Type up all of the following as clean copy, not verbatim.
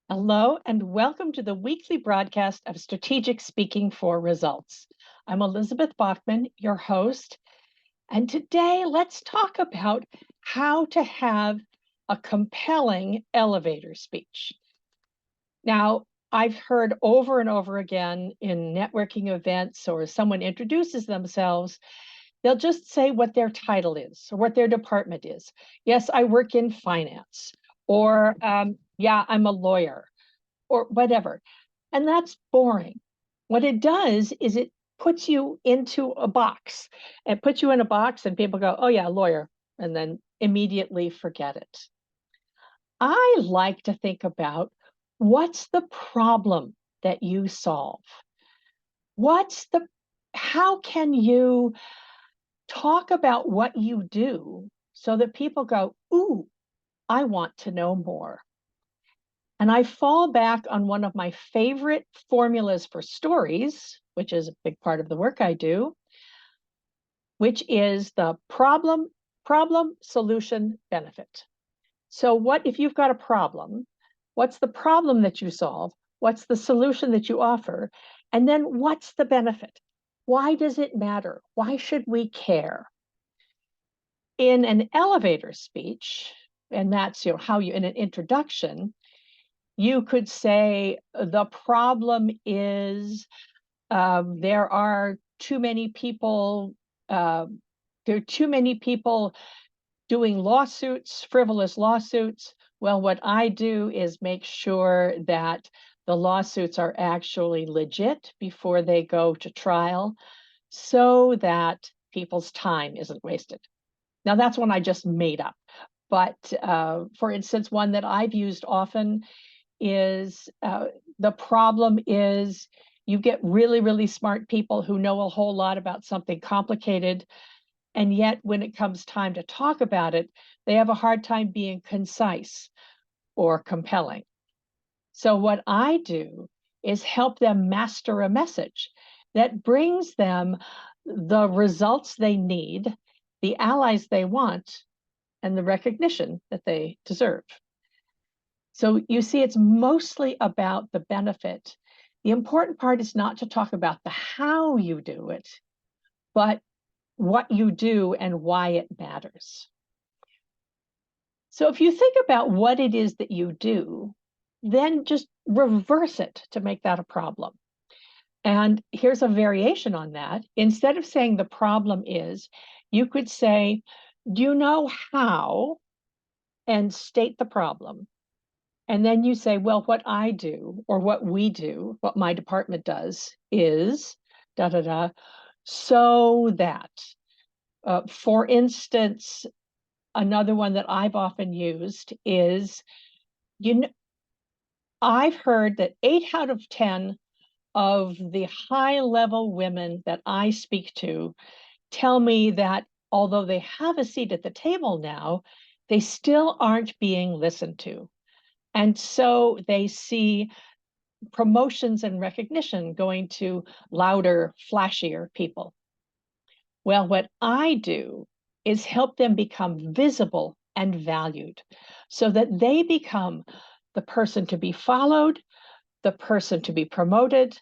Hello, and welcome to the weekly broadcast of Strategic Speaking for Results. I'm Elizabeth Bachman, your host, and today let's talk about how to have a compelling elevator speech. Now, I've heard over and over again in networking events or someone introduces themselves, they'll just say what their title is or what their department is. Yes, I work in finance, or yeah, I'm a lawyer, or whatever. And that's boring. What it does is it puts you into a box. It puts you in a box and people go, oh yeah, lawyer, and then immediately forget it. I like to think about what's the problem that you solve? How can you talk about what you do so that people go, ooh, I want to know more? And I fall back on one of my favorite formulas for stories, which is a big part of the work I do, which is the problem, solution, benefit. So what if you've got a problem? What's the problem that you solve? What's the solution that you offer? And then what's the benefit? Why does it matter? Why should we care? In an elevator speech, and that's how you in an introduction, you could say the problem is there are too many people. There are too many people doing lawsuits, frivolous lawsuits. Well, what I do is make sure that the lawsuits are actually legit before they go to trial, so that people's time isn't wasted. Now, that's one I just made up. But for instance, one that I've used often is the problem is you get really, really smart people who know a whole lot about something complicated. And yet, when it comes time to talk about it, they have a hard time being concise or compelling. So, what I do is help them master a message that brings them the results they need, the allies they want, and the recognition that they deserve. So you see, it's mostly about the benefit. The important part is not to talk about the how you do it, but what you do and why it matters. So if you think about what it is that you do, then just reverse it to make that a problem. And here's a variation on that. Instead of saying the problem is, you could say, do you know how? And state the problem. And then you say, well, what I do or what we do, what my department does is da da da, so that, for instance, another one that I've often used is, you know, I've heard that 8 out of 10 of the high level women that I speak to tell me that although they have a seat at the table now, they still aren't being listened to. And so they see promotions and recognition going to louder, flashier people. Well, what I do is help them become visible and valued so that they become the person to be followed, the person to be promoted,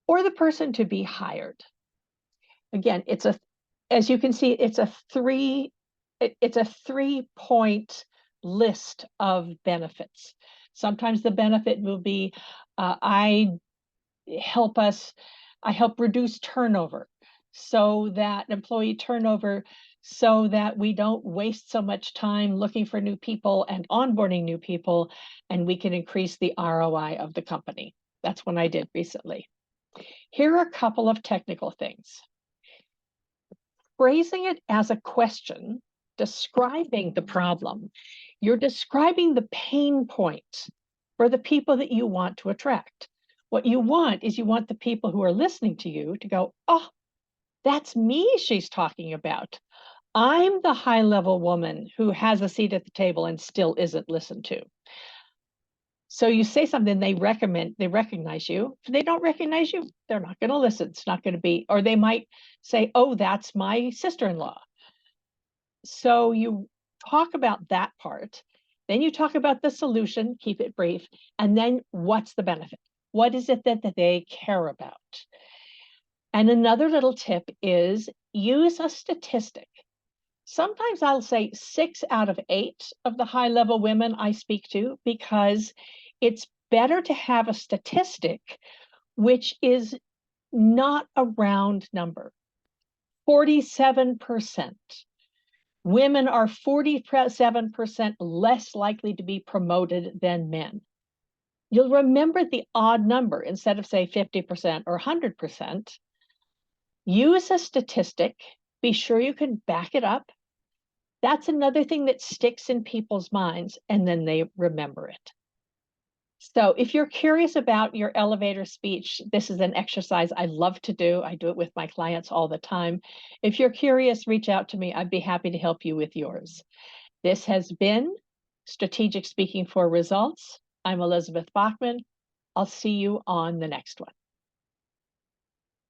or the person to be hired. Again, as you can see, it's a 3-point list of benefits. Sometimes the benefit will be I help reduce turnover, so that employee turnover, so that we don't waste so much time looking for new people and onboarding new people, and we can increase the ROI of the company. That's what I did recently. Here are a couple of technical things. Phrasing it as a question, describing the problem, you're describing the pain point for the people that you want to attract. What you want is you want the people who are listening to you to go, oh, that's me she's talking about. I'm the high level woman who has a seat at the table and still isn't listened to. So you say something, they recognize you. If they don't recognize you, they're not going to listen. It's not going to be, or they might say, oh, that's my sister-in-law. So you talk about that part. Then you talk about the solution, keep it brief, and then what's the benefit? What is it that they care about? And another little tip is use a statistic. Sometimes I'll say 6 out of 8 of the high-level women I speak to, because it's better to have a statistic which is not a round number. 47%. Women are 47% less likely to be promoted than men. You'll remember the odd number instead of, say, 50% or 100%. Use a statistic. Be sure you can back it up. That's another thing that sticks in people's minds, and then they remember it. So if you're curious about your elevator speech, this is an exercise I love to do. I do it with my clients all the time. If you're curious, reach out to me. I'd be happy to help you with yours. This has been Strategic Speaking for Results. I'm Elizabeth Bachman. I'll see you on the next one.